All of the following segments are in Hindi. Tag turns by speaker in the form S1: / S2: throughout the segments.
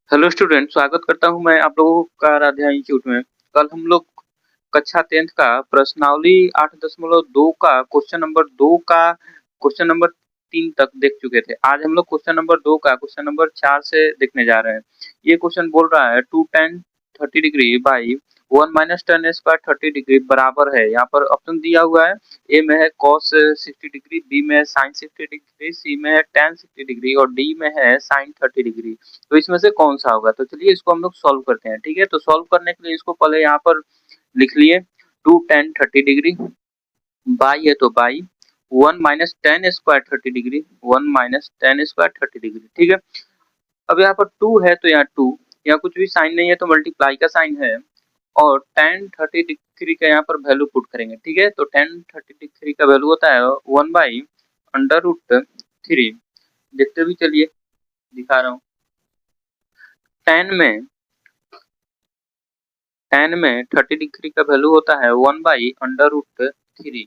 S1: हेलो स्टूडेंट, स्वागत करता हूं मैं आप लोगों का आराध्या इंस्टीट्यूट में। कल हम लोग कक्षा 10th का प्रश्नावली 8.2 का क्वेश्चन नंबर 2 का क्वेश्चन नंबर 3 तक देख चुके थे। आज हम लोग क्वेश्चन नंबर 2 का क्वेश्चन नंबर 4 से देखने जा रहे हैं। ये क्वेश्चन बोल रहा है 2 tan 30 degree by 1 minus tan square 30 degree बराबर है। यहाँ पर ऑप्शन दिया हुआ है, ए में है cos 60 डिग्री, बी में है sin 60 डिग्री, सी में है tan 60 डिग्री और डी में है sin 30 डिग्री। तो इसमें से कौन सा होगा? तो चलिए इसको हम लोग सॉल्व करते हैं। ठीक है, तो सॉल्व करने के लिए इसको पहले यहाँ पर लिख लिए 2 tan 30 डिग्री बाई है तो by 1 minus tan square 30 degree, 1 minus tan square 30 degree. ठीक है, अब यहाँ पर 2 है तो यहाँ 2, यहाँ कुछ भी साइन नहीं है तो मल्टीप्लाई का साइन है और tan 30 डिग्री का यहाँ पर वैल्यू पुट करेंगे। ठीक है, तो tan 30 डिग्री का वैल्यू होता है 1 बाई अंडर रूट 3। देखते भी चलिए, दिखा रहा हूँ। tan में 30 डिग्री का वैल्यू होता है 1 बाई अंडर रूट 3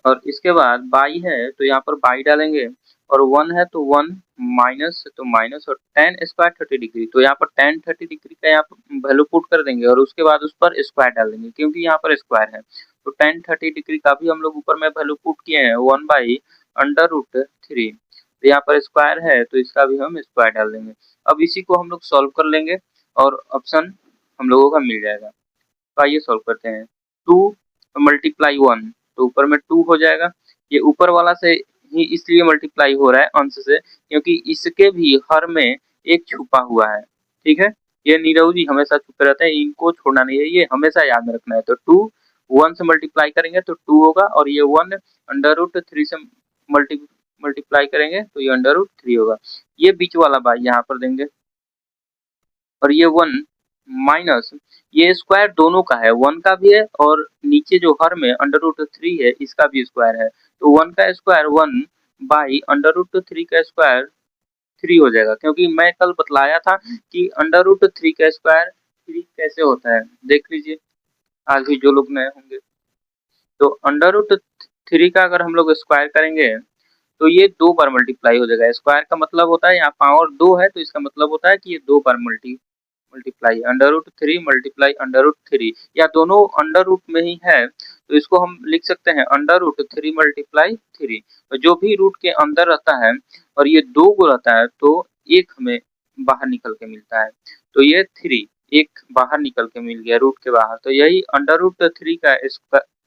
S1: और इसके बाद बाई है तो यहाँ पर बाई डालेंगे और 1 है तो 1 माइनस है तो माइनस और tan स्क्वायर 30 डिग्री तो यहाँ पर tan 30 डिग्री का यहाँ पर वैल्यू पुट कर देंगे और उसके बाद उस पर स्क्वायर डाल देंगे क्योंकि यहाँ पर स्क्वायर है। तो tan 30 डिग्री का भी हम लोग ऊपर में वैल्यू पुट किए हैं 1 बाई अंडर रूट 3। तो यहाँ पर स्क्वायर है तो इसका भी हम स्क्वायर डाल देंगे। अब इसी को हम लोग सॉल्व कर लेंगे और ऑप्शन हम लोगों का मिल जाएगा। तो आइए सॉल्व करते हैं। 2 मल्टीप्लाई 1 तो ऊपर में 2 हो जाएगा। ये ऊपर वाला से ही इसलिए मल्टीप्लाई हो रहा है अंश से क्योंकि इसके भी हर में एक छुपा हुआ है। ठीक है, ये नीरव जी हमेशा छुपे रहते हैं, इनको छोड़ना नहीं है, ये हमेशा याद रखना है। तो 2 1 से मल्टीप्लाई करेंगे तो 2 होगा और ये 1 अंडर रूट 3 से मल्टीप्लाई करेंगे तो ये अंडर रूट 3 होगा। ये बीच वाला बाई यहाँ पर देंगे और ये 1 माइनस ये स्क्वायर दोनों का है, 1 का भी है और नीचे जो हर में अंडर रूट 3 है इसका भी स्क्वायर है। तो 1 का स्क्वायर 1 बाई अंडर रूट 3 का स्क्वायर 3 हो जाएगा क्योंकि मैं कल बतलाया था कि अंडर रूट 3 का स्क्वायर 3 कैसे होता है। देख लीजिए आज भी जो लोग नए होंगे। तो अंडर रूट 3 का अगर हम लोग स्क्वायर करेंगे तो ये 2 बार मल्टीप्लाई हो जाएगा। स्क्वायर का मतलब होता है यहाँ पावर 2 है तो इसका मतलब होता है कि ये 2 बार multiply under root 3 multiply under root 3 या दोनों अंडर रूट में ही है तो इसको हम लिख सकते हैं अंडर रूट 3 मल्टीप्लाई 3। जो भी रूट के अंदर रहता है और ये 2 को रहता है तो एक हमें बाहर निकल के मिलता है। तो ये 3 एक बाहर निकल के मिल गया रूट के बाहर, तो यही अंडर रूट 3 का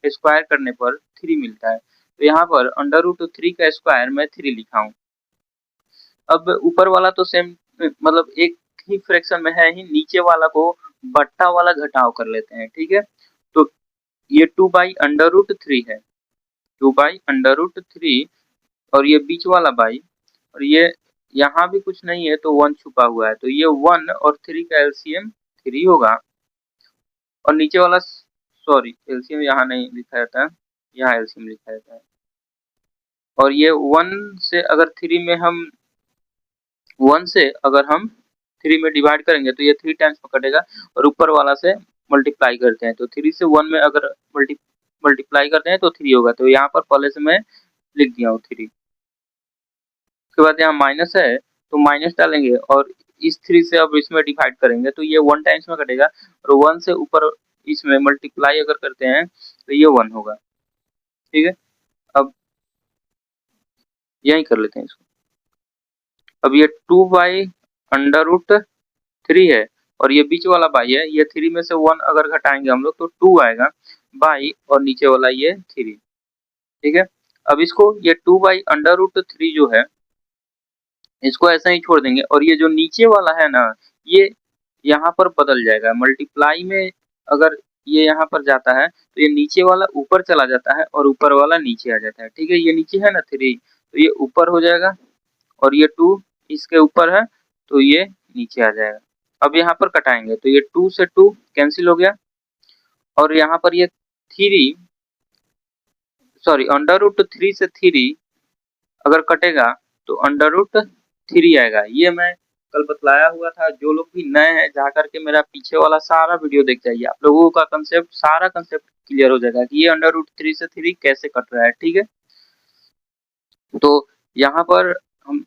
S1: स्क्वायर करने पर 3 मिलता है। तो यहाँ पर अंडर रूट 3 का स्क्वायर मैं 3 लिखा हूँ। अब ऊपर वाला तो सेम मतलब एक ही फ्रैक्शन में है ही, नीचे वाला को बट्टा वाला घटाव कर लेते हैं। ठीक है, तो ये 2 बाई अंडर रूट 3 है, 2 बाई अंडर रूट 3 और ये बीच वाला बाई और ये यहाँ भी कुछ नहीं है तो 1 छुपा हुआ है तो ये 1 और 3 का एलसीएम 3 होगा और नीचे वाला सॉरी एलसीएम यहाँ नहीं लिखा जाता है, यहाँ एलसीएम लिखा जाता है। और ये 1 से अगर 3 में हम 1 से अगर हम 3 में डिवाइड करेंगे तो ये 3 टाइम्स में कटेगा और ऊपर वाला से मल्टीप्लाई करते हैं तो 3 से 1 में अगर मल्टीप्लाई करते हैं तो 3 होगा। तो यहाँ पर पहले से मैं लिख दिया हूँ 3। उसके बाद यहाँ माइनस है तो माइनस डालेंगे और इस 3 से अब इसमें डिवाइड करेंगे तो ये 1 टाइम्स में कटेगा और 1 से ऊपर इसमें मल्टीप्लाई अगर करते हैं तो ये 1 होगा। ठीक है, अब यही कर लेते हैं इसको। अब ये 2 बाई अंडर रूट 3 है और ये बीच वाला बाई है, ये 3 में से 1 अगर घटाएंगे हम लोग तो 2 आएगा बाई और नीचे वाला ये 3। ठीक है, अब इसको ये 2 बाई अंडर रूट 3 जो है इसको ऐसा ही छोड़ देंगे और ये जो नीचे वाला है ना ये यहाँ पर बदल जाएगा। मल्टीप्लाई में अगर ये यहाँ पर जाता है तो ये नीचे वाला ऊपर चला जाता है और ऊपर वाला नीचे आ जाता है। ठीक है, ये नीचे है ना 3 तो ये ऊपर हो जाएगा और ये 2 इसके ऊपर है तो ये नीचे आ जाएगा। अब यहाँ पर कटाएंगे तो ये 2 से 2 कैंसिल हो गया और यहाँ पर ये 3 सॉरी अंडर रूट 3 से 3 अगर कटेगा तो अंडर रूट 3 आएगा। ये मैं कल बतलाया हुआ था, जो लोग भी नए हैं जा करके मेरा पीछे वाला सारा वीडियो देख जाइए, आप लोगों का कंसेप्ट सारा कंसेप्ट क्लियर हो जाएगा कि ये अंडर रूट 3 से 3 कैसे कट रहा है। ठीक है, तो यहाँ पर हम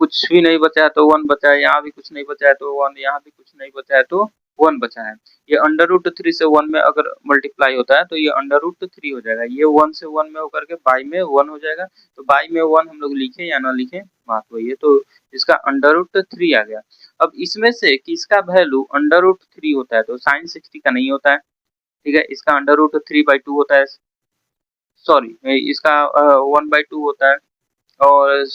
S1: कुछ भी नहीं बचा है तो 1 बचा है, यहाँ भी कुछ नहीं बचा है तो 1, यहाँ भी कुछ नहीं बचा है तो 1 बचा है। ये अंडर रूट 3 से 1 में अगर मल्टीप्लाई होता है तो ये अंडर रूट 3 हो जाएगा। ये 1 से 1 में होकर के बाई में 1 हो जाएगा। तो बाई में 1 हम लोग लिखें या ना लिखें बात वही है। तो इसका अंडर रूट 3 आ गया। अब इसमें से किसका वैल्यू अंडर रूट 3 होता है तो साइन 60 का नहीं होता है, ठीक है। इसका अंडर रूट 3/2 होता है, सॉरी इसका 1/2 होता है। और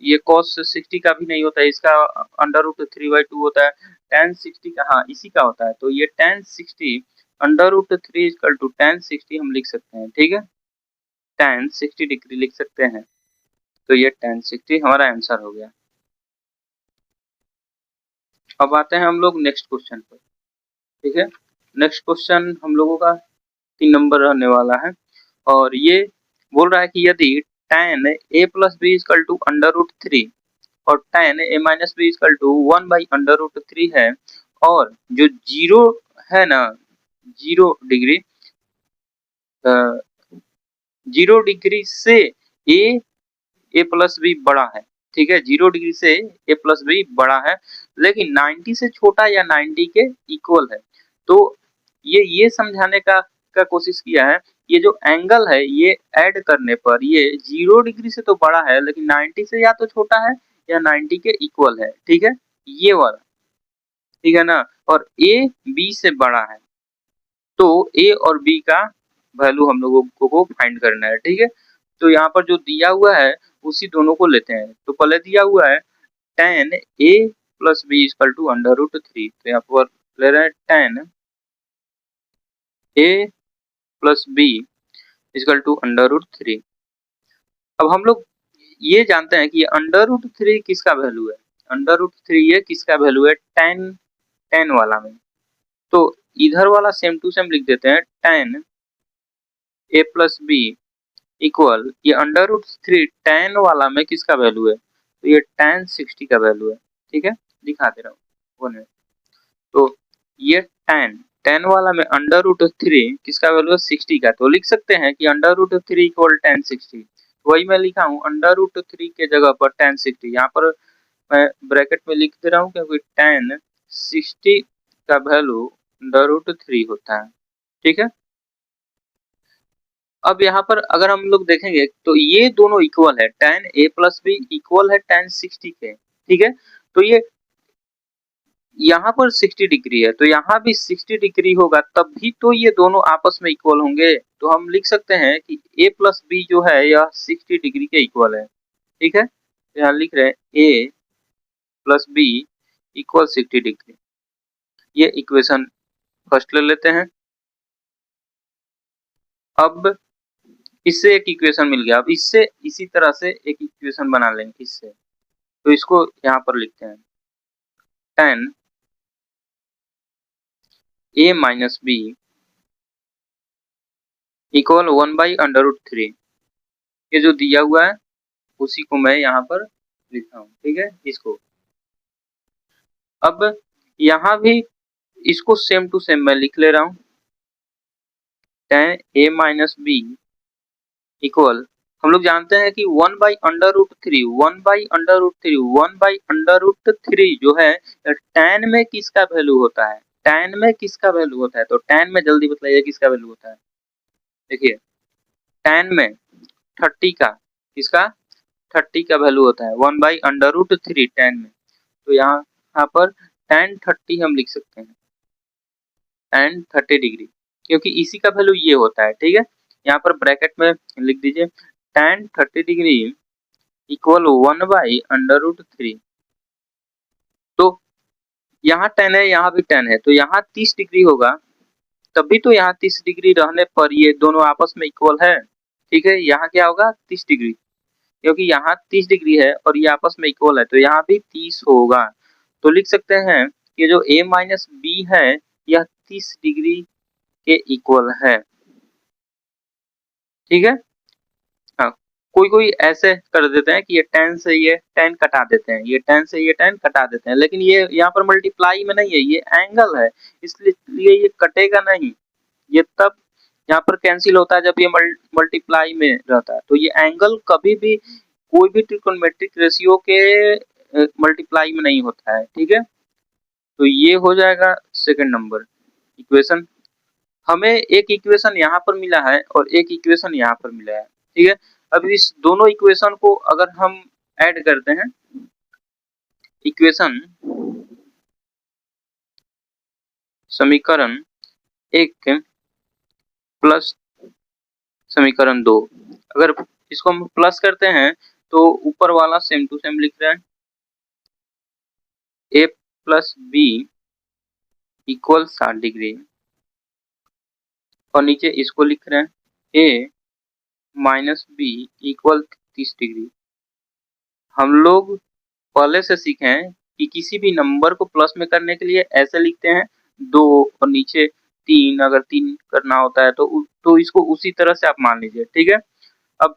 S1: ये cos 60 का भी नहीं होता है, इसका अंडर रूट 3/2 होता है। tan 60 का हाँ इसी का होता है। तो ये tan 60 under root 3 equal to tan 60 हम लिख सकते हैं, ठीक है। tan 60 डिग्री लिख सकते हैं। तो ये tan 60 हमारा आंसर हो गया। अब आते हैं हम लोग नेक्स्ट क्वेश्चन पर, ठीक है। नेक्स्ट क्वेश्चन हम लोगों का 3 नंबर रहने वाला है और ये बोल रहा है कि यदि tan a plus B equal to under root 3 और tan a minus B equal to 1/√3 है और जो जीरो है ना, 0 डिग्री 0 डिग्री से ए प्लस बी बड़ा है, ठीक है। 0 डिग्री से ए प्लस बी बड़ा है लेकिन 90 से छोटा या 90 के इक्वल है। तो ये समझाने का कोशिश किया है। ये जो एंगल है ये ऐड करने पर ये 0 डिग्री से तो बड़ा है लेकिन 90 से या तो छोटा है या 90 के इक्वल है, ठीक है। ये वाला, ठीक है ना। और ए बी से बड़ा है तो ए और बी का वैल्यू हम लोगों को फाइंड करना है, ठीक है। तो यहाँ पर जो दिया हुआ है उसी दोनों को लेते हैं। तो पहले दिया हुआ है tan a plus B equal to under root 3। तो यहाँ पर ले रहे हैं tan a plus B equal to under root 3। अब हम लोग ये जानते हैं कि अंडर रूट 3 किसका वैल्यू है। अंडर रूट 3 ये किसका वैल्यू है, tan वाला में। तो इधर वाला सेम टू सेम लिख देते हैं, tan a plus B equal ये अंडर रूट 3 tan वाला में किसका वैल्यू है तो ये tan 60 का वैल्यू है, ठीक है। दिखा दे रहा हूँ 1 मिनट। तो ये tan वाला में अंडर रूट 3 किसका वैल्यू है 60 का। तो लिख सकते हैं कि अंडर रूट 3 इक्वल tan 60। वही मैं लिखा हूँ अंडर रूट 3 के जगह पर tan 60। यहाँ पर मैं ब्रैकेट में लिख दे रहा हूँ क्योंकि tan 60 का वैल्यू अंडर रूट 3 होता है, ठीक है। अब यहाँ पर अगर हम लोग देखेंगे तो ये दोनों इक्वल है, tan a plus B equal है tan 60 के, ठीक है। तो ये यहाँ पर 60 डिग्री है तो यहाँ भी 60 डिग्री होगा तब भी तो ये दोनों आपस में इक्वल होंगे। तो हम लिख सकते हैं कि a प्लस बी जो है यह 60 डिग्री के इक्वल है, ठीक है। तो यहाँ लिख रहे हैं a plus B equal 60 degree. ये इक्वेशन फर्स्ट ले लेते हैं। अब इससे एक इक्वेशन मिल गया। अब इससे इसी तरह से एक इक्वेशन बना लेंगे इससे। तो इसको यहाँ पर लिखते हैं tan a minus B equal 1/√3। ये जो दिया हुआ है उसी को मैं यहाँ पर लिखा हूँ, ठीक है। इसको अब यहाँ भी इसको सेम टू सेम मैं लिख ले रहा हूँ tan a minus B equal हम लोग जानते हैं कि 1/√3 1/√3 जो है tan में किसका वैल्यू होता है, tan में किसका वैल्यू होता है। तो tan में जल्दी बताइए किसका वैल्यू होता है। देखिए tan में 30 का, किसका 30 का वैल्यू होता है 1/√3 tan में। तो यहाँ पर tan 30 हम लिख सकते हैं, tan 30 डिग्री, क्योंकि इसी का वैल्यू ये होता है, ठीक है। यहाँ पर ब्रैकेट में लिख दीजिए tan 30 डिग्री इक्वल 1/√3। तो यहाँ tan है यहाँ भी tan है तो यहाँ 30 डिग्री होगा तभी तो यहाँ 30 डिग्री रहने पर ये दोनों आपस में इक्वल है, ठीक है। यहाँ क्या होगा 30 डिग्री, क्योंकि यहाँ 30 डिग्री है और ये आपस में इक्वल है तो यहाँ भी 30 होगा। तो लिख सकते हैं कि जो a माइनस बी है यह 30 डिग्री के इक्वल है, ठीक है। हाँ, कोई कोई ऐसे कर देते हैं कि ये tan से ये tan कटा देते हैं, ये tan से ये tan कटा देते हैं, लेकिन ये यहाँ पर मल्टीप्लाई में नहीं है, ये एंगल है इसलिए ये कटेगा नहीं। ये तब यहाँ पर कैंसिल होता है जब ये मल्टीप्लाई में रहता है। तो ये एंगल कभी भी कोई भी ट्रिग्नोमेट्रिक रेशियो के मल्टीप्लाई में नहीं होता है, ठीक है। तो ये हो जाएगा सेकंड नंबर इक्वेशन। हमें एक इक्वेशन यहाँ पर मिला है और एक इक्वेशन यहाँ पर मिला है, ठीक है। अब इस दोनों इक्वेशन को अगर हम ऐड करते हैं, इक्वेशन समीकरण 1 प्लस समीकरण 2, अगर इसको हम प्लस करते हैं तो ऊपर वाला सेम टू सेम लिख रहे हैं, a plus B equal 60 degree, और नीचे इसको लिख रहे हैं a minus B equal 30 degree. हम लोग पहले से सीखे हैं कि किसी भी नंबर को प्लस में करने के लिए ऐसे लिखते हैं 2 और नीचे 3, अगर 3 करना होता है तो इसको उसी तरह से आप मान लीजिए, ठीक है। अब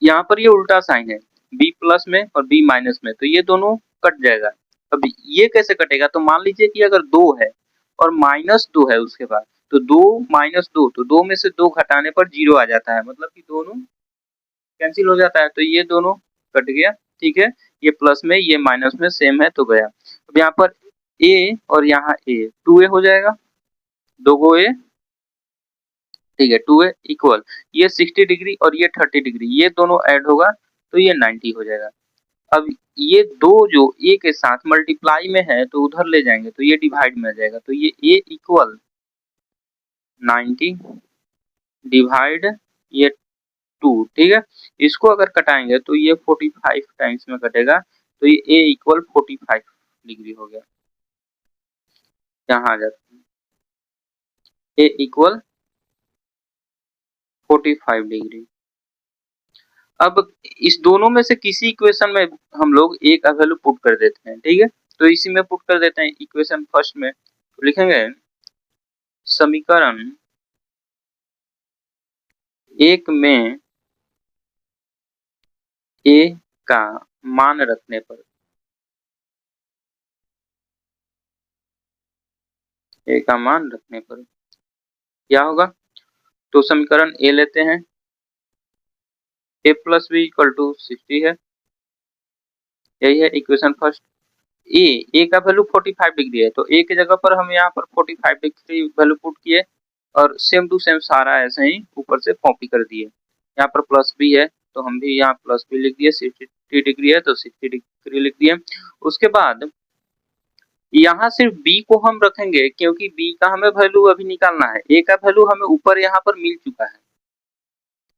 S1: यहाँ पर ये उल्टा साइन है, b प्लस में और b माइनस में, तो ये दोनों कट जाएगा। अब ये कैसे कटेगा, तो मान लीजिए कि अगर 2 है और माइनस 2 है उसके बाद, तो 2 माइनस 2, तो 2 में से 2 घटाने पर 0 आ जाता है, मतलब कि दोनों कैंसिल हो जाता है, तो ये दोनों कट गया, ठीक है। ये प्लस में ये माइनस में सेम है तो गया। अब यहाँ पर a और यहाँ a 2a हो जाएगा, 2 गो a, ठीक है, 2a इक्वल ये 60 डिग्री और ये 30 डिग्री, ये दोनों ऐड होगा तो ये 90 हो जाएगा। अब ये दो जो a के साथ मल्टीप्लाई में है तो उधर ले जाएंगे तो ये डिवाइड में आ जाएगा, तो ये a इक्वल 90 डिवाइड ये 2, ठीक है। इसको अगर कटाएंगे तो ये 45 टाइम्स में कटेगा, तो ये a इक्वल 45 डिग्री हो गया। यहाँ आ जाता है a इक्वल 45 डिग्री। अब इस दोनों में से किसी इक्वेशन में हम लोग a का वैल्यू पुट कर देते हैं, ठीक है। तो इसी में पुट कर देते हैं इक्वेशन फर्स्ट में, तो लिखेंगे समीकरण 1 में a का मान रखने पर, a का मान रखने पर क्या होगा, तो समीकरण a लेते हैं, a plus B equal to 60 है, यही है इक्वेशन फर्स्ट। a का वैल्यू 45 डिग्री है, तो a की जगह पर हम यहाँ पर 45 डिग्री वैल्यू पुट किए और सेम टू सेम सारा ऐसे ही ऊपर से कॉपी कर दिए। यहाँ पर प्लस बी है तो हम भी यहाँ प्लस बी लिख दिए, 60 डिग्री है तो 60 डिग्री लिख दिए। उसके बाद यहाँ सिर्फ b को हम रखेंगे क्योंकि b का हमें वैल्यू अभी निकालना है, a का वैल्यू हमें ऊपर यहाँ पर मिल चुका है,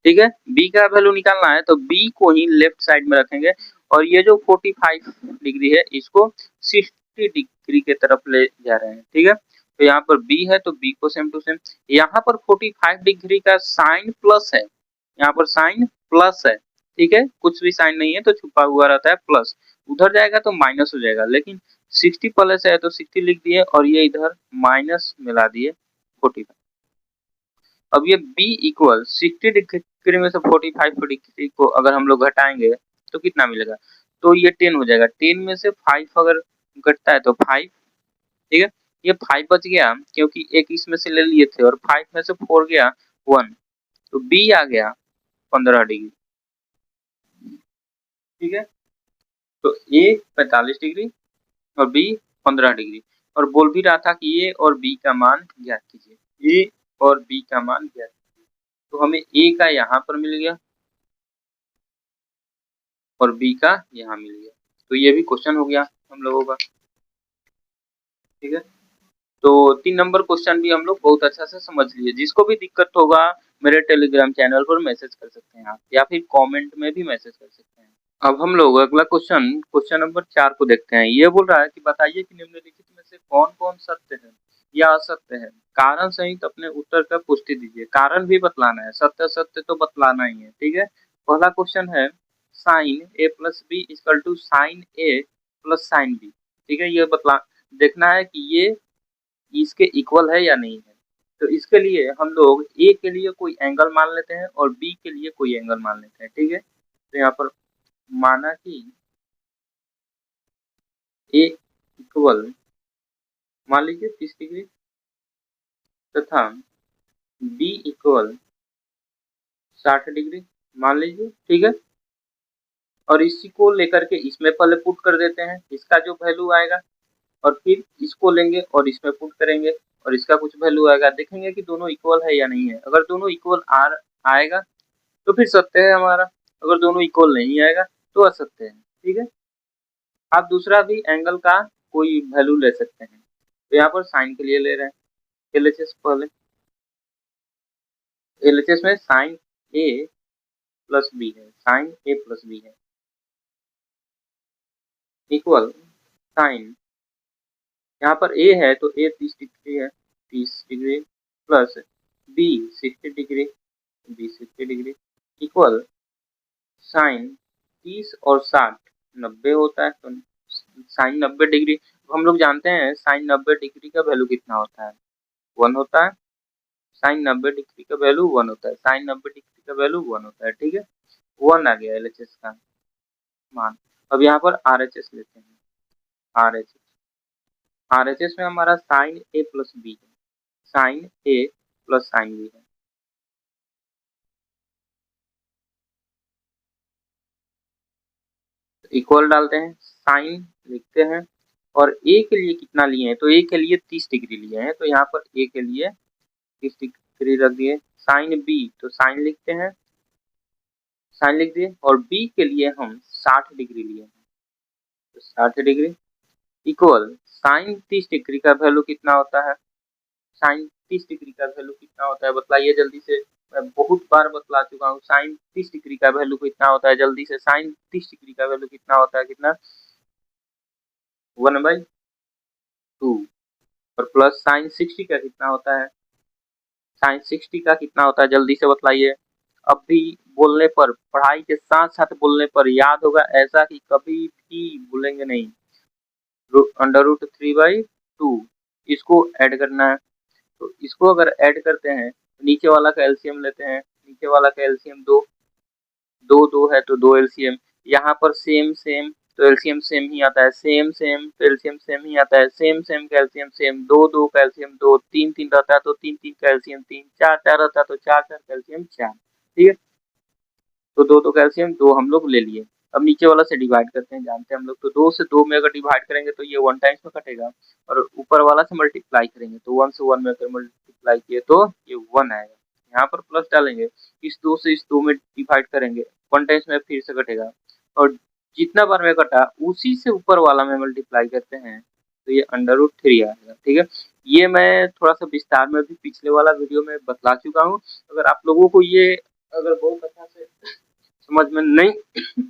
S1: ठीक है। b का वैल्यू निकालना है तो b को ही लेफ्ट साइड में रखेंगे और ये जो 45 डिग्री है इसको 60 डिग्री के तरफ ले जा रहे हैं, ठीक है। तो यहाँ पर b है तो b को सेम टू सेम, यहाँ पर 45 डिग्री का साइन प्लस है, यहाँ पर साइन प्लस है, ठीक है। कुछ भी साइन नहीं है तो छुपा हुआ रहता है प्लस, उधर जाएगा तो माइनस हो जाएगा, लेकिन 60 प्लस है तो 60 लिख दिए और ये इधर माइनस मिला दिए 45। अब ये b इक्वल 60 डिग्री में से 45 डिग्री को अगर हम लोग घटाएंगे तो कितना मिलेगा, तो ये 10 हो जाएगा। 10 में से 5 अगर घटता है तो 5, ठीक है। ये 5 बच गया क्योंकि एक इसमें से ले लिए थे और 5 में से 4 गया 1, तो b आ गया 15 डिग्री, ठीक है। तो a 45 डिग्री और b 15 डिग्री, और बोल भी रहा था कि a और b का मान ज्ञात कीजिए, a और b का मान ज्ञात कीजिए। तो हमें a का यहाँ पर मिल गया और b का यहाँ मिल गया, तो ये भी क्वेश्चन हो गया हम लोगों का, ठीक है। तो 3 नंबर क्वेश्चन भी हम लोग बहुत अच्छा से समझ लिए। जिसको भी दिक्कत होगा मेरे टेलीग्राम चैनल पर मैसेज कर सकते हैं आप, या फिर कमेंट में भी मैसेज कर सकते हैं। अब हम लोग अगला क्वेश्चन नंबर 4 को देखते हैं। ये बोल रहा है कि बताइए कि निम्नलिखित में से कौन कौन सत्य है या असत्य है, कारण सहित अपने उत्तर का पुष्टि दीजिए। कारण भी बतलाना है, सत्य सत्य तो बतलाना ही है, ठीक है। पहला क्वेश्चन है sine a plus B equal to sine a plus sine B, ठीक है। ये बतला देखना है कि ये इसके इक्वल है या नहीं है। तो इसके लिए हम लोग a के लिए कोई एंगल मान लेते हैं और b के लिए कोई एंगल मान लेते हैं, ठीक है। तो यहाँ पर माना कि a इक्वल मान लीजिए 30 डिग्री तथा b इक्वल 60 डिग्री मान लीजिए, ठीक है। और इसी को लेकर के इसमें पहले पुट कर देते हैं, इसका जो वैल्यू आएगा, और फिर इसको लेंगे और इसमें पुट करेंगे और इसका कुछ वैल्यू आएगा, देखेंगे कि दोनों इक्वल है या नहीं है। अगर दोनों इक्वल आएगा तो फिर सत्य है हमारा, अगर दोनों इक्वल नहीं आएगा तो असत्य है। ठीक है, आप दूसरा भी एंगल का कोई वैल्यू ले सकते हैं। तो यहाँ पर साइन के लिए ले रहे हैं एलएचएस, पहले एलएचएस में साइन ए प्लस बी है, साइन ए प्लस बी है इक्वल साइन, यहाँ पर ए है तो ए 30 डिग्री है, 30 degree plus B 60 degree, B 60 degree equal sine 30 और 60 90 होता है। तो साइन 90 डिग्री, हम लोग जानते हैं साइन 90 डिग्री का वैल्यू कितना होता है, 1 होता है। साइन 90 डिग्री का वैल्यू 1 होता है, साइन 90 डिग्री का वैल्यू 1 होता है। ठीक है, 1 आ गया एलएचएस का मान। अब यहाँ पर आरएचएस लेते हैं, आरएचएस, आरएचएस में हमारा साइन ए प्लस बी है, साइन ए प्लस साइन बी है। इक्वल डालते हैं, साइन लिखते हैं और ए के लिए कितना लिए हैं, तो ए के लिए 30 डिग्री लिए हैं, तो यहाँ पर ए के लिए 30 डिग्री रख दिए। साइन बी, तो साइन लिखते हैं, साइन लिख दिए, और बी के लिए हम 60 डिग्री लिए हैं, तो 60 डिग्री इक्वल साइन 30 डिग्री का वैल्यू कितना होता है, साइन 30 डिग्री का वैल्यू कितना होता है बताइए जल्दी से, मैं बहुत बार बतला चुका हूँ। साइन 30 डिग्री का वैल्यू कितना होता है, जल्दी से, साइन 30 डिग्री का वैल्यू कितना होता है, कितना, 1/2, और प्लस साइन 60 का कितना होता है, साइन 60 का कितना होता है जल्दी से बताइए। अब भी बोलने पर, पढ़ाई के साथ साथ बोलने पर याद होगा, ऐसा कि कभी भी भूलेंगे नहीं। √3/2 इसको ऐड करना है, तो इसको अगर ऐड करते हैं तो नीचे वाला का एलसीएम लेते हैं, नीचे वाला का एलसीएम 2 2 2 है तो 2 एलसीएम, यहाँ पर सेम सेम तो एलसीएम सेम ही आता है, सेम सेम तो एलसीएम सेम ही आता है, सेम सेम का एलसीएम सेम, 2 2 का एलसीएम 2, 3 3 रहता है तो 3 3 का एलसीएम 3, 4 4 रहता है तो 4 4 का एलसीएम 4। ठीक है, तो 2 2 कैल्शियम 2 हम लोग ले लिए। अब नीचे वाला से डिवाइड करते हैं, जानते हैं हम लोग, तो 2 से 2 में अगर डिवाइड करेंगे तो ये 1 टाइम्स में कटेगा, और ऊपर वाला से मल्टीप्लाई करेंगे तो 1 से 1 में अगर मल्टीप्लाई किए तो ये 1 आएगा। यहाँ पर प्लस डालेंगे, इस 2 से इस 2 में डिवाइड करेंगे, 1 टाइम्स में फिर से कटेगा, और जितना बार में कटा उसी से ऊपर वाला में मल्टीप्लाई करते हैं तो ये √3 आएगा। ठीक है, ये मैं थोड़ा सा विस्तार में भी पिछले वाला वीडियो में बतला चुका हूँ। अगर आप लोगों को ये अगर बहुत अच्छा से समझ में नहीं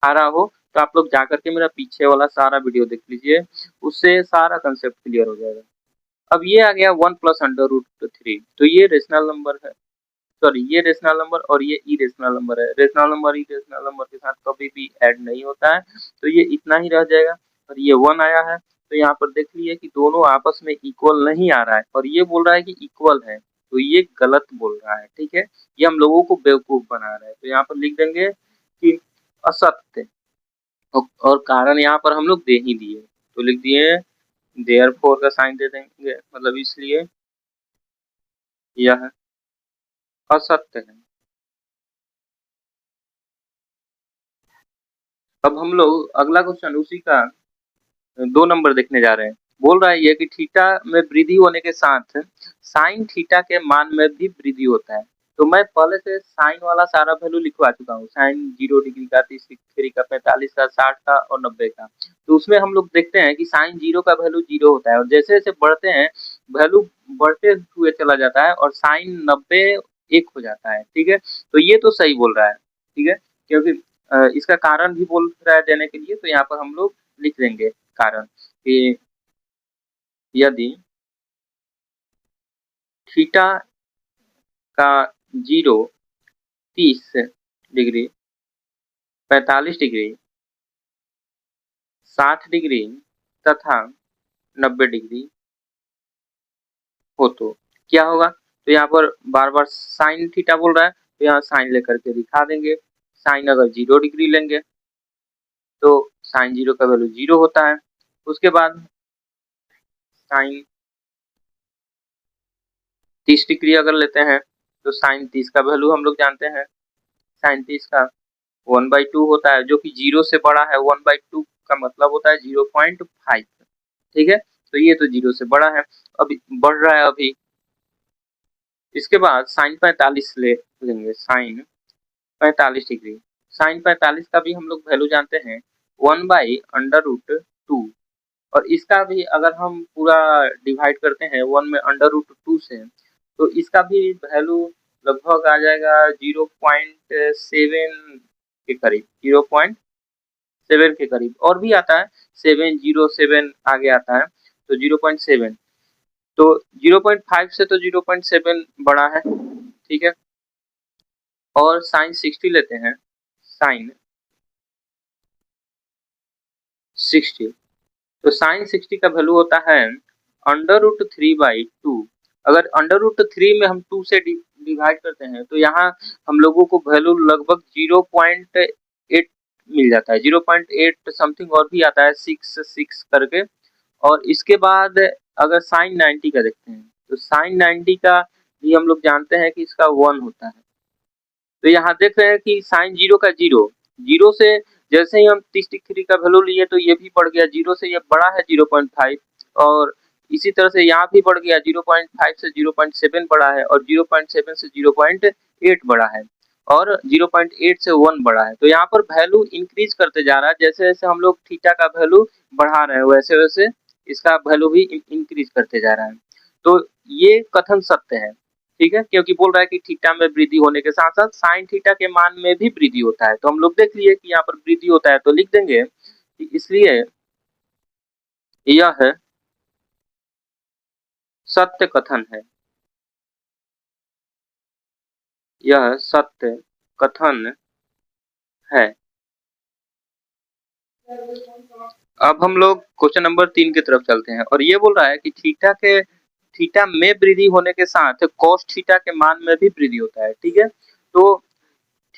S1: आ रहा हो तो आप लोग जाकर के मेरा पीछे वाला सारा वीडियो देख लीजिए, उससे सारा कंसेप्ट क्लियर हो जाएगा। अब ये आ गया 1 प्लस √3, तो ये रेशनल नंबर है, सॉरी ये रेशनल नंबर और ये इरेशनल नंबर है। रेशनल नंबर इरेशनल नंबर के साथ कभी भी ऐड नहीं होता है, तो ये इतना ही रह जाएगा। और ये 1 आया है, तो यहाँ पर देख लिए कि दोनों आपस में इक्वल नहीं आ रहा है, और ये बोल रहा है कि इक्वल है, तो ये गलत बोल रहा है। ठीक है, ये हम लोगों को बेवकूफ बना रहा है, तो यहाँ पर लिख देंगे कि असत्य, और कारण यहाँ पर हम लोग दे ही दिए, तो लिख दिए देयरफॉर का साइन दे देंगे, मतलब इसलिए यह असत्य है। अब हम लोग अगला क्वेश्चन उसी का 2 नंबर देखने जा रहे हैं। बोल रहा है ये कि थीटा में वृद्धि होने के साथ साइन थीटा के मान में भी वृद्धि होता है। तो मैं पहले से साइन वाला सारा वैल्यू लिखवा चुका हूँ, साइन 0 डिग्री का, 30 डिग्री का, 45 का, 60 का और 90 का। तो उसमें हम लोग देखते हैं कि साइन 0 का वैल्यू 0 होता है, और जैसे जैसे बढ़ते हैं वैल्यू बढ़ते हुए चला जाता है, और साइन 90 1 हो जाता है। ठीक है, तो ये तो सही बोल रहा है। ठीक है, क्योंकि इसका कारण भी बोल रहा है देने के लिए, तो यहाँ पर हम लोग लिख देंगे कारण कि यदि थीटा का 0 30 डिग्री, 45 डिग्री, 60 डिग्री तथा 90 डिग्री हो तो क्या होगा। तो यहाँ पर बार बार साइन थीटा बोल रहा है, तो यहाँ साइन लेकर के दिखा देंगे। साइन अगर 0 डिग्री लेंगे तो साइन 0 का वैल्यू 0 होता है। उसके बाद साइन 30 डिग्री अगर लेते हैं तो साइन 30 का वैल्यू हम लोग जानते हैं, साइन 30 का 1/2 होता है, जो कि 0 से बड़ा है। 1/2 का मतलब होता है 0.5। ठीक है, तो ये तो 0 से बड़ा है, अभी बढ़ रहा है अभी। इसके बाद साइन 45 लेंगे, साइन 45 डिग्री। साइन 45 का भी हम लोग वैल्यू जानते हैं 1/√2। और इसका भी अगर हम पूरा डिवाइड करते हैं 1 में √2 से, तो इसका भी वैल्यू लगभग आ जाएगा 0.7 के करीब, 0.7 के करीब। और भी आता है 707 आगे आता है, तो 0.7। तो 0.5 से तो 0.7 बड़ा है। ठीक है, और साइन 60 लेते हैं, साइन 60। तो साइन 60 का वैल्यू होता है √3/2। अगर √3 में हम 2 से डिवाइड करते हैं, तो यहाँ हम लोगों को वैल्यू लगभग 0.8 मिल जाता है, 0.8 समथिंग। और भी आता है 6 करके। और इसके बाद अगर साइन 90 का देखते हैं, तो साइन 90 का भी हम लोग जानते हैं कि इसका 1 होता है। तो यहाँ देख रहे हैं कि साइन 0 का 0, 0 से जैसे ही हम 30 डिग्री का वैल्यू लिए तो ये भी बढ़ गया, 0 से ये बड़ा है 0.5। और इसी तरह से यहाँ भी बढ़ गया, 0.5 से 0.7 बड़ा है, और 0.7 से 0.8 बड़ा है, और 0.8 से 1 बड़ा है। तो यहाँ पर वैल्यू इंक्रीज करते जा रहा है। जैसे जैसे हम लोग थीटा का वैल्यू बढ़ा रहे हैं, वैसे वैसे इसका वैल्यू भी इंक्रीज करते जा रहा है। तो ये कथन सत्य है। ठीक है, क्योंकि बोल रहा है कि थीटा में वृद्धि होने के साथ साथ साइन थीटा के मान में भी वृद्धि होता है। तो हम लोग देख लिए कि यहाँ पर वृद्धि होता है, तो लिख देंगे कि इसलिए यह सत्य कथन है, यह सत्य कथन है। अब हम लोग क्वेश्चन नंबर 3 की तरफ चलते हैं, और ये बोल रहा है कि थीटा में वृद्धि होने के साथ कॉस थीटा के मान में भी वृद्धि होता है। ठीक है, तो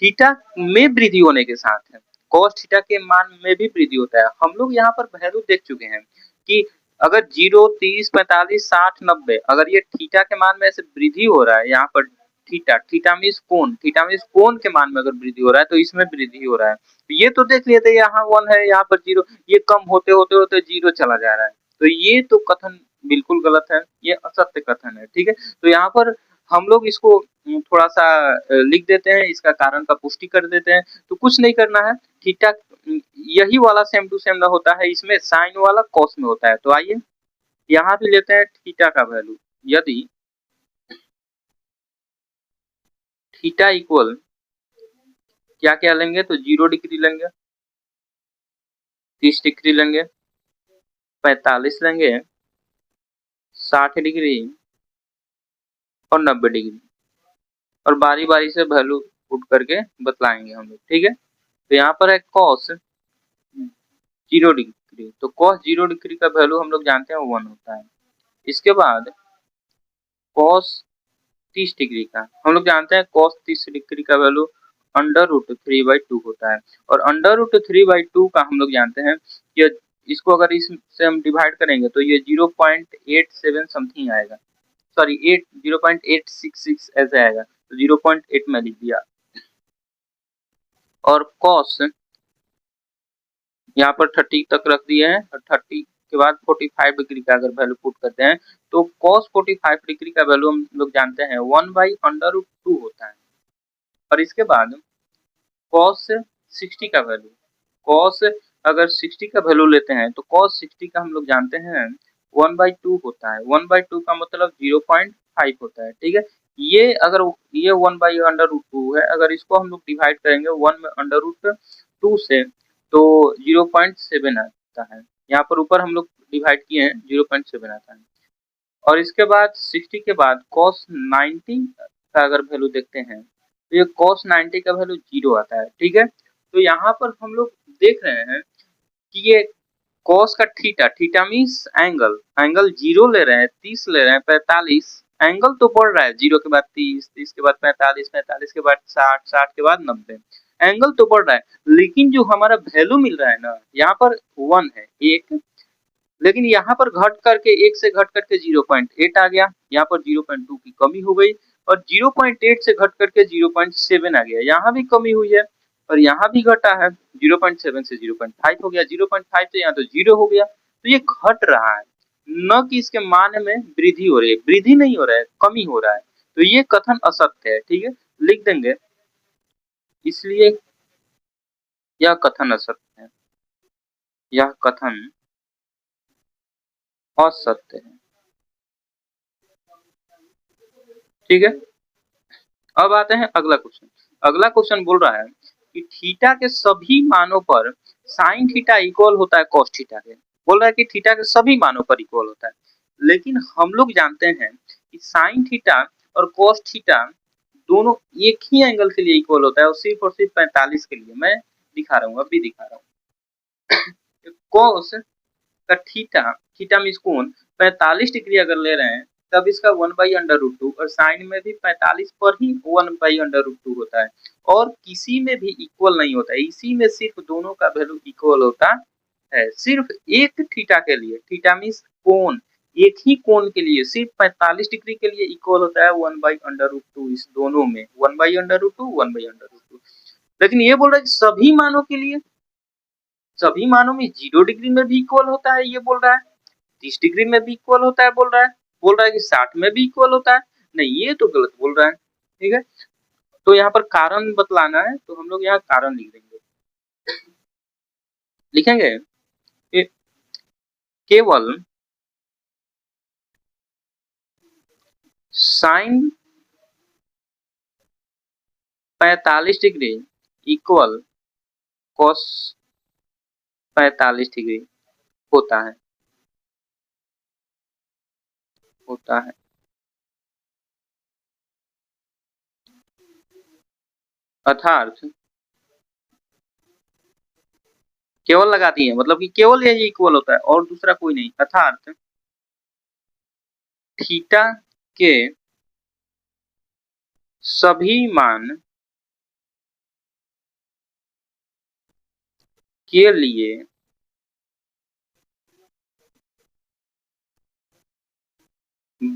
S1: थीटा में वृद्धि होने के साथ है कॉस थीटा के मान में भी वृद्धि होता है। हम लोग यहाँ पर वैल्यू देख चुके हैं कि अगर 0, 30, 45, 60, 90, अगर ये थीटा के मान में ऐसे वृद्धि हो रहा है, यहाँ पर थीटा मीन्स कोण, थीटा मीन्स कोण के मान में अगर वृद्धि हो रहा है, तो इसमें वृद्धि हो रहा है। ये तो देख लिए थे, यहाँ 1 है, यहाँ पर 0, ये कम होते होते होते 0 चला जा रहा है। तो ये तो कथन बिल्कुल गलत है, ये असत्य कथन है। ठीक है, तो यहाँ पर हम लोग इसको थोड़ा सा लिख देते हैं, इसका कारण का पुष्टि कर देते हैं। तो कुछ नहीं करना है, थीटा यही वाला सेम टू सेम ना होता है, इसमें साइन वाला कॉस में होता है। तो आइए यहाँ भी लेते हैं थीटा का वैल्यू। यदि थीटा इक्वल क्या क्या लेंगे, तो 0 डिग्री लेंगे, 30 डिग्री लेंगे, 45 लेंगे, 60 डिग्री और 90 डिग्री, और बारी बारी से वैल्यू पुट करके बतलाएंगे हम लोग। ठीक है, तो यहाँ पर है कॉस 0 डिग्री, तो कॉस 0 डिग्री का वैल्यू हम लोग जानते हैं 1 होता है। इसके बाद कॉस 30 डिग्री का हम लोग जानते हैं, कॉस 30 डिग्री का वैल्यू √3/2 होता है। और √3/2 का हम लोग जानते हैं कि इसको अगर इससे हम डिवाइड करेंगे तो ये 0.87 समथिंग आएगा, सॉरी 0.866 ऐसे आएगा, तो 0.8 में लिख दिया। और कॉस यहाँ पर 30 तक रख दिए हैं, और 30 के बाद 45 डिग्री का अगर वैल्यू पुट करते हैं, तो cos 45 डिग्री का वैल्यू हम लोग जानते हैं 1/√2 होता है। और इसके बाद cos 60 का वैल्यू, cos अगर 60 का वैल्यू लेते हैं, तो cos 60 का हम लोग जानते हैं 1/2 होता है। 1/2 का मतलब 0.5 होता है। ठीक है, ये अगर ये 1/√2 है, अगर इसको हम लोग डिवाइड करेंगे 1 में √2 से, तो 0.7 आता है। यहाँ पर ऊपर हम लोग डिवाइड किए हैं, 0.7 आता है। और इसके बाद 60 के बाद cos 90 का अगर वैल्यू देखते हैं, तो ये cos 90 का वैल्यू 0 आता है। ठीक है, तो यहाँ पर हम लोग देख रहे हैं कि ये cos का थीटा मीन्स एंगल, एंगल 0 ले रहे हैं, 30 ले रहे हैं, 45, एंगल तो बढ़ रहा है, 0 के बाद 30, 30 के बाद 45, 45 के बाद 60, 60 के बाद 90, एंगल तो बढ़ रहा है। लेकिन जो हमारा वैल्यू मिल रहा है ना, यहाँ पर 1 है, एक, लेकिन यहाँ पर घट करके 1 से घट करके 0.8 आ गया, यहाँ पर 0.2 की कमी हो गई, और 0.8 से घट करके 0.7 आ गया, यहाँ भी कमी हुई है। और यहाँ भी घटा है 0.7 से 0.5 हो गया, 0.5 तो यहाँ तो 0 हो गया, तो ये घट रहा है, न कि इसके मान में वृद्धि हो रही है, वृद्धि नहीं हो रहा है, कमी हो रहा है, तो ये कथन असत्य है। ठीक है, लिख देंगे, इसलिए यह कथन असत्य है, यह कथन असत्य है। ठीक है, अब आते हैं अगला क्वेश्चन। अगला क्वेश्चन बोल रहा है कि थीटा के सभी मानों पर साइन थीटा इक्वल होता है कॉस थीटा के। बोल रहा है कि थीटा के सभी मानों पर इक्वल होता है, लेकिन हम लोग जानते हैं कि साइन थीटा और कॉस थीटा दोनों एक ही एंगल के लिए इक्वल होता है, और सिर्फ 45 के लिए। मैं दिखा रहा हूँ, अभी दिखा रहा हूँ। कॉस का थीटा, थीटा मीन्स कोण, 45 डिग्री अगर ले रहे हैं तब इसका 1/√2, और साइन में भी 45 पर ही 1/√2 होता है, और किसी में भी इक्वल नहीं होता है, इसी में सिर्फ दोनों का वैल्यू इक्वल होता है। सिर्फ एक थीटा के लिए, थीटा मीन्स कोण, एक ही कोण के लिए सिर्फ 45 डिग्री के लिए इक्वल होता है 1/√2, इस दोनों में 1/√2 1/√2। लेकिन ये बोल रहा है कि सभी मानों के लिए, सभी मानों में 0 डिग्री में भी इक्वल होता है, ये बोल रहा है 30 डिग्री में भी इक्वल होता है, बोल रहा है कि 60 में भी इक्वल होता है। नहीं, ये तो गलत बोल रहा है। ठीक है, तो यहाँ पर कारण बतलाना है, तो हम लोग यहाँ कारण लिख देंगे, लिखेंगे कि केवल sine 45 degree equal cos 45 degree होता है, होता है। अर्थात केवल लगा दिए, मतलब कि केवल यही इक्वल होता है और दूसरा कोई नहीं, अर्थात थीटा के सभी मान के लिए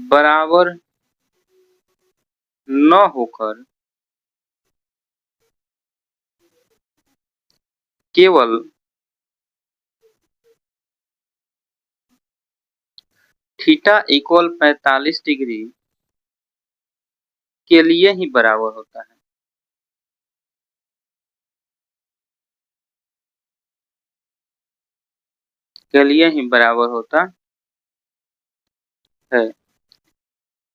S1: बराबर न होकर केवल थीटा इक्वल 45 डिग्री के लिए ही बराबर होता है। के लिए ही बराबर होता है,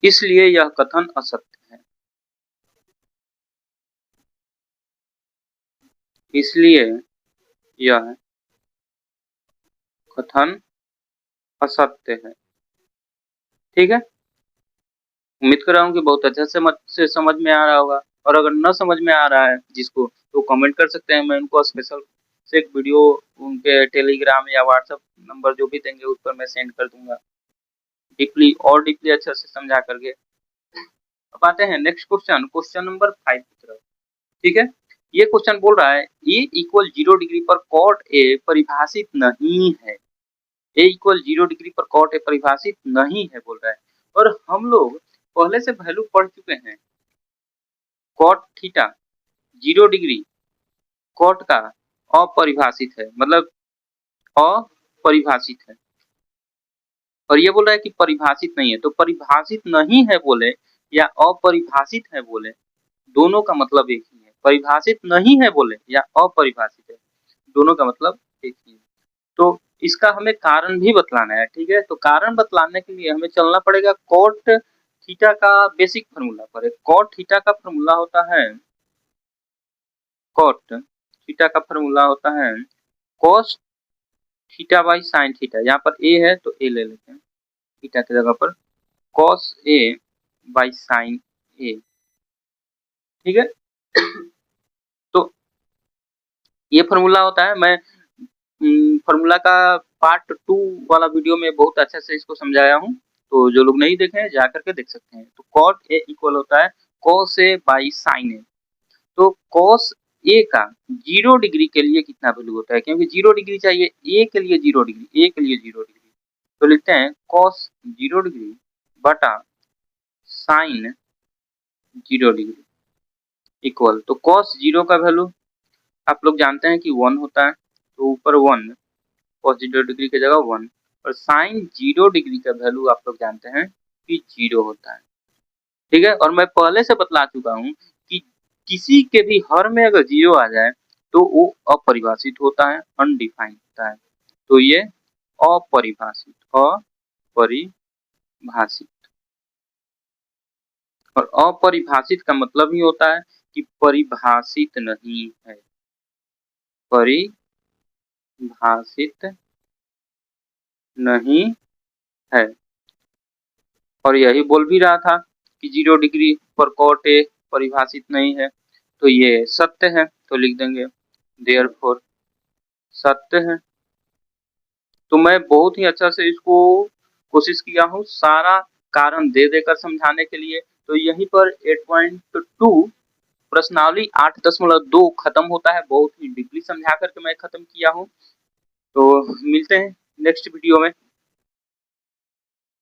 S1: इसलिए यह कथन असत्य है, इसलिए यह कथन असत्य है। ठीक है, उम्मीद कर रहा हूँ कि बहुत अच्छे से समझ में आ रहा होगा, और अगर न समझ में आ रहा है जिसको, तो कमेंट कर सकते हैं, मैं उनको स्पेशल से एक वीडियो उनके टेलीग्राम या व्हाट्सएप नंबर जो भी देंगे उस पर मैं सेंड कर दूंगा, डीपली और डीपली अच्छे से समझा करके। अब आते हैं नेक्स्ट क्वेश्चन, क्वेश्चन नंबर 5 की तरफ। ठीक है, ये क्वेश्चन बोल रहा है ए इक्वल 0 डिग्री पर कॉट ए परिभाषित नहीं है, ए इक्वल 0 डिग्री पर कॉट ए परिभाषित नहीं है बोल रहा है, और हम लोग पहले से वैल्यू पढ़ चुके हैं, कॉट थीटा 0 डिग्री कॉट का अपरिभाषित है, मतलब अपरिभाषित है, और ये बोल रहा है कि परिभाषित नहीं है, तो परिभाषित नहीं है बोले या अपरिभाषित है बोले, दोनों का मतलब एक ही है। परिभाषित नहीं है बोले या अपरिभाषित है, दोनों का मतलब एक ही है। तो इसका हमें कारण भी बतलाना है। ठीक है, तो कारण बतलाने के लिए हमें चलना पड़ेगा कॉट थीटा का बेसिक फार्मूला पर। कॉट थीटा का फार्मूला होता है, कॉट थीटा का फार्मूला होता है cos theta by sine theta. यहाँ पर ए है तो ए ले लेते हैं, थीटा की जगह पर कॉस ए बाई साइन ए। ठीक है, तो ये फार्मूला होता है। मैं फार्मूला का पार्ट 2 वाला वीडियो में बहुत अच्छे से इसको समझाया हूँ, तो जो लोग नहीं देखे हैं जा करके देख सकते हैं। तो कॉट ए इक्वल होता है कॉस ए बाई साइन ए। तो कॉस ए का 0 डिग्री के लिए कितना वैल्यू होता है, क्योंकि 0 डिग्री चाहिए, ए के लिए 0 डिग्री, ए के लिए 0 डिग्री, तो लिखते हैं कॉस 0 डिग्री बटा साइन 0 डिग्री इक्वल, तो कॉस 0 का वैल्यू आप लोग जानते हैं कि 1 होता है, तो ऊपर 1 cos 0 डिग्री की जगह 1, और sin 0 डिग्री का वैल्यू आप लोग जानते हैं कि 0 होता है। ठीक है, और मैं पहले से बतला चुका हूँ कि किसी के भी हर में अगर 0 आ जाए तो वो अपरिभाषित होता है, अनडिफाइंड होता है। तो ये अपरिभाषित, अपरिभाषित। और अपरिभाषित का मतलब ही होता है कि परिभाषित नहीं है, परिभाषित नहीं है। और यही बोल भी रहा था कि 0 डिग्री पर cot A परिभाषित नहीं है, तो ये सत्य है, तो लिख देंगे देयरफॉर सत्य है। तो मैं बहुत ही अच्छा से इसको कोशिश किया हूँ सारा कारण दे देकर समझाने के लिए। तो यहीं पर 8.2 प्रश्नावली 8.2 खत्म होता है। बहुत ही डीपली समझा करके मैं खत्म किया हूँ। तो मिलते हैं नेक्स्ट वीडियो में।